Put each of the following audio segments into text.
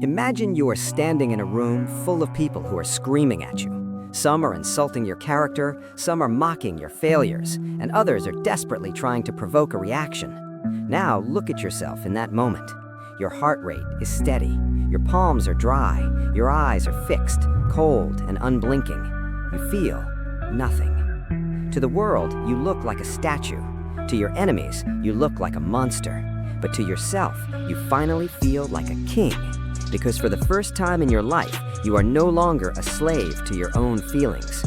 Imagine you are standing in a room full of people who are screaming at you. Some are insulting your character, some are mocking your failures, and others are desperately trying to provoke a reaction. Now look at yourself in that moment. Your heart rate is steady, your palms are dry, your eyes are fixed, cold and unblinking. You feel nothing. To the world, you look like a statue. To your enemies, you look like a monster. But to yourself, you finally feel like a king. Because for the first time in your life, you are no longer a slave to your own feelings.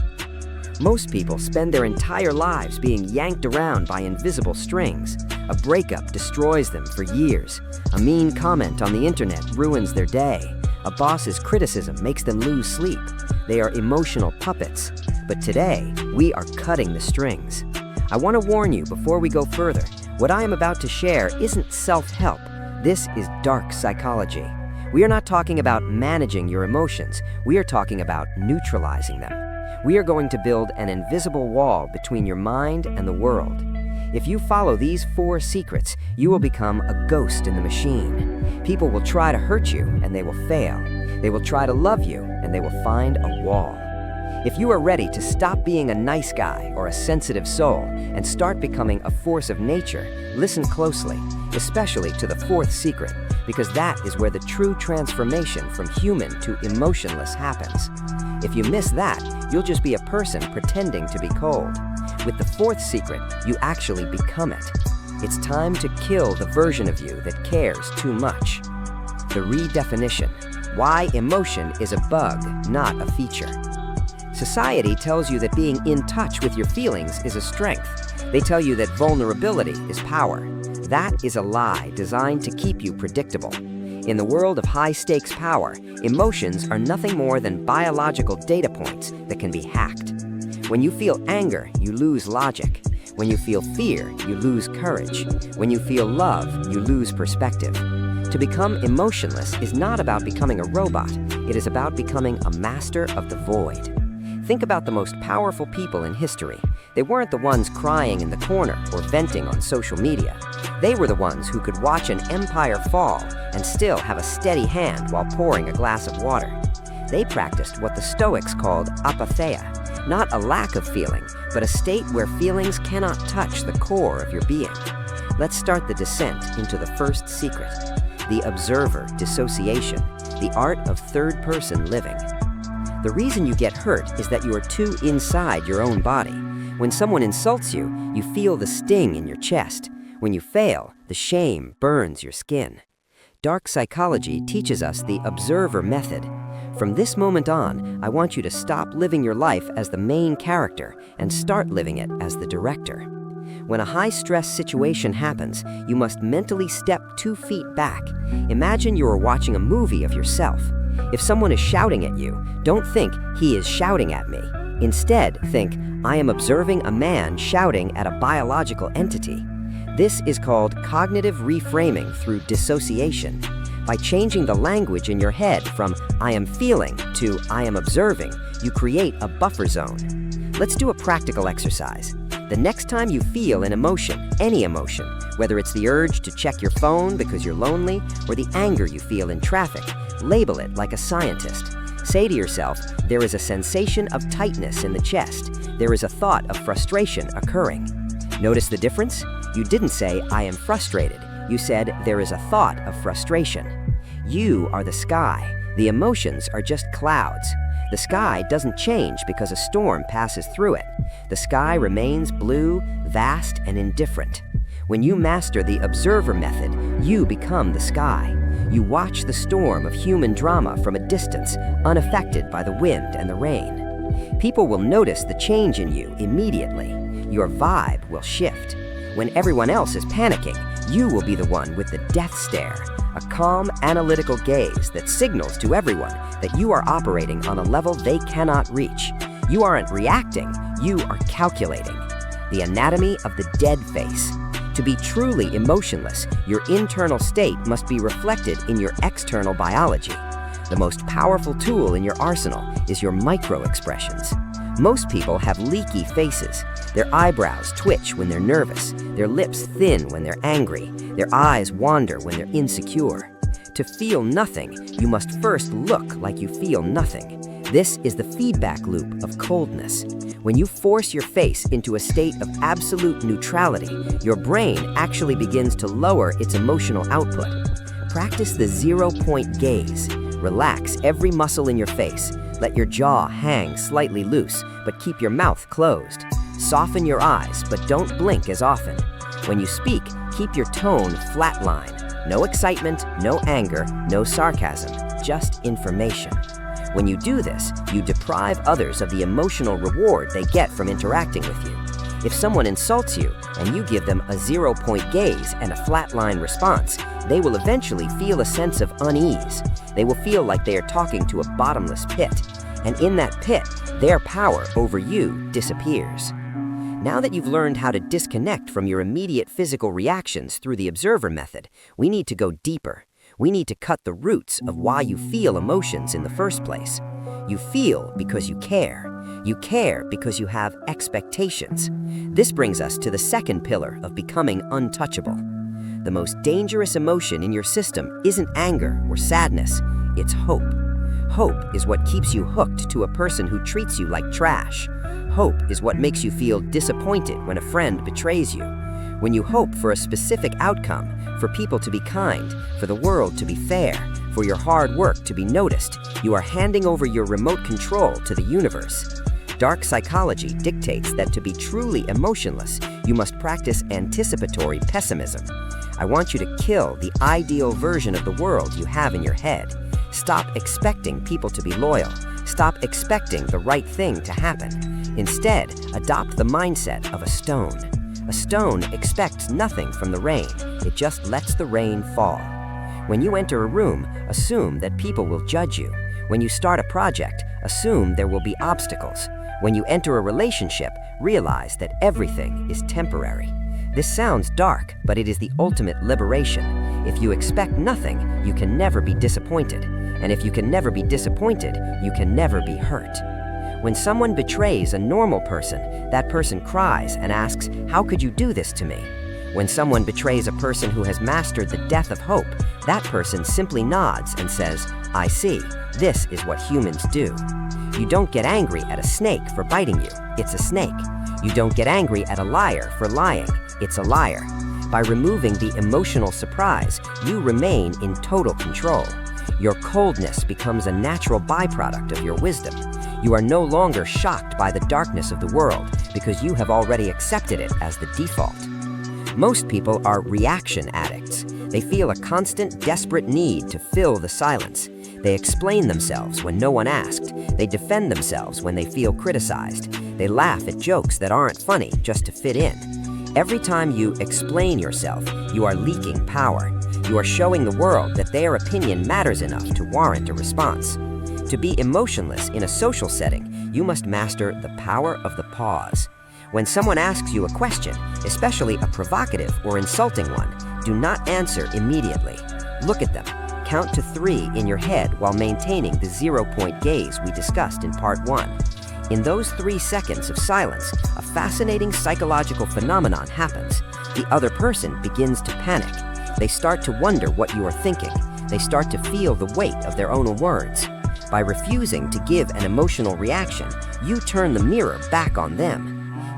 Most people spend their entire lives being yanked around by invisible strings. A breakup destroys them for years. A mean comment on the internet ruins their day. A boss's criticism makes them lose sleep. They are emotional puppets. But today, we are cutting the strings. I want to warn you before we go further, what I am about to share isn't self-help. This is dark psychology. We are not talking about managing your emotions. We are talking about neutralizing them. We are going to build an invisible wall between your mind and the world. If you follow these 4 secrets, you will become a ghost in the machine. People will try to hurt you, and they will fail. They will try to love you, and they will find a wall. If you are ready to stop being a nice guy or a sensitive soul and start becoming a force of nature, listen closely, especially to the 4th secret, because that is where the true transformation from human to emotionless happens. If you miss that, you'll just be a person pretending to be cold. With the 4th secret, you actually become it. It's time to kill the version of you that cares too much. The redefinition: why emotion is a bug, not a feature. Society tells you that being in touch with your feelings is a strength. They tell you that vulnerability is power. That is a lie designed to keep you predictable. In the world of high-stakes power, emotions are nothing more than biological data points that can be hacked. When you feel anger, you lose logic. When you feel fear, you lose courage. When you feel love, you lose perspective. To become emotionless is not about becoming a robot. It is about becoming a master of the void. Think about the most powerful people in history. They weren't the ones crying in the corner or venting on social media. They were the ones who could watch an empire fall and still have a steady hand while pouring a glass of water. They practiced what the Stoics called apatheia, not a lack of feeling, but a state where feelings cannot touch the core of your being. Let's start the descent into the 1st secret, the observer dissociation, the art of third-person living. The reason you get hurt is that you are too inside your own body. When someone insults you, you feel the sting in your chest. When you fail, the shame burns your skin. Dark psychology teaches us the observer method. From this moment on, I want you to stop living your life as the main character and start living it as the director. When a high-stress situation happens, you must mentally step 2 feet back. Imagine you are watching a movie of yourself. If someone is shouting at you, don't think, "He is shouting at me." Instead, think, "I am observing a man shouting at a biological entity." This is called cognitive reframing through dissociation. By changing the language in your head from "I am feeling" to "I am observing," you create a buffer zone. Let's do a practical exercise. The next time you feel an emotion, any emotion, whether it's the urge to check your phone because you're lonely or the anger you feel in traffic, label it like a scientist. Say to yourself, there is a sensation of tightness in the chest. There is a thought of frustration occurring. Notice the difference? You didn't say, "I am frustrated." You said, "There is a thought of frustration." You are the sky. The emotions are just clouds. The sky doesn't change because a storm passes through it. The sky remains blue, vast, and indifferent. When you master the observer method, you become the sky. You watch the storm of human drama from a distance, unaffected by the wind and the rain. People will notice the change in you immediately. Your vibe will shift. When everyone else is panicking, you will be the one with the death stare, a calm, analytical gaze that signals to everyone that you are operating on a level they cannot reach. You aren't reacting, you are calculating. The anatomy of the dead face. To be truly emotionless, your internal state must be reflected in your external biology. The most powerful tool in your arsenal is your micro-expressions. Most people have leaky faces. Their eyebrows twitch when they're nervous, their lips thin when they're angry, their eyes wander when they're insecure. To To feel nothing, you must first look like you feel nothing. This is the feedback loop of coldness. When you force your face into a state of absolute neutrality, your brain actually begins to lower its emotional output. Practice the 0-point gaze. Relax every muscle in your face. Let your jaw hang slightly loose, but keep your mouth closed. Soften your eyes, but don't blink as often. When you speak, keep your tone flatline. No excitement, no anger, no sarcasm, just information. When you do this, you deprive others of the emotional reward they get from interacting with you. If someone insults you and you give them a 0-point gaze and a flatline response, they will eventually feel a sense of unease. They will feel like they are talking to a bottomless pit, and in that pit, their power over you disappears. Now that you've learned how to disconnect from your immediate physical reactions through the observer method, we need to go deeper. We need to cut the roots of why you feel emotions in the first place. You feel because you care. You care because you have expectations. This brings us to the second pillar of becoming untouchable. The most dangerous emotion in your system isn't anger or sadness, it's hope. Hope is what keeps you hooked to a person who treats you like trash. Hope is what makes you feel disappointed when a friend betrays you. When you hope for a specific outcome, for people to be kind, for the world to be fair, for your hard work to be noticed, you are handing over your remote control to the universe. Dark psychology dictates that to be truly emotionless, you must practice anticipatory pessimism. I want you to kill the ideal version of the world you have in your head. Stop expecting people to be loyal. Stop expecting the right thing to happen. Instead, adopt the mindset of a stone. A stone expects nothing from the rain. It just lets the rain fall. When you enter a room, assume that people will judge you. When you start a project, assume there will be obstacles. When you enter a relationship, realize that everything is temporary. This sounds dark, but it is the ultimate liberation. If you expect nothing, you can never be disappointed. And if you can never be disappointed, you can never be hurt. When someone betrays a normal person, that person cries and asks, "How could you do this to me?" When someone betrays a person who has mastered the death of hope, that person simply nods and says, "I see. This is what humans do." You don't get angry at a snake for biting you. It's a snake. You don't get angry at a liar for lying. It's a liar. By removing the emotional surprise, you remain in total control. Your coldness becomes a natural byproduct of your wisdom. You are no longer shocked by the darkness of the world because you have already accepted it as the default. Most people are reaction addicts. They feel a constant, desperate need to fill the silence. They explain themselves when no one asked. They defend themselves when they feel criticized. They laugh at jokes that aren't funny just to fit in. Every time you explain yourself, you are leaking power. You are showing the world that their opinion matters enough to warrant a response. To be emotionless in a social setting, you must master the power of the pause. When someone asks you a question, especially a provocative or insulting one, do not answer immediately. Look at them. Count to 3 in your head while maintaining the 0-point gaze we discussed in part 1. In those 3 seconds of silence, a fascinating psychological phenomenon happens. The other person begins to panic. They start to wonder what you are thinking. They start to feel the weight of their own words. By refusing to give an emotional reaction, you turn the mirror back on them.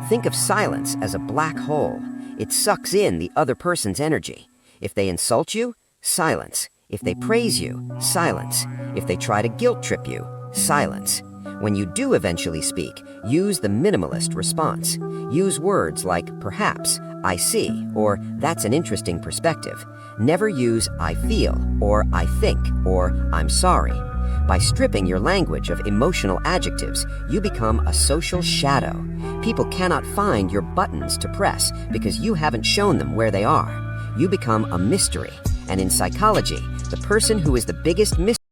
Think of silence as a black hole. It sucks in the other person's energy. If they insult you, silence. If they praise you, silence. If they try to guilt trip you, silence. When you do eventually speak, use the minimalist response. Use words like perhaps, I see, or that's an interesting perspective. Never use I feel, or I think, or I'm sorry. By stripping your language of emotional adjectives, you become a social shadow. People cannot find your buttons to press because you haven't shown them where they are. You become a mystery. And in psychology, the person who is the biggest mystery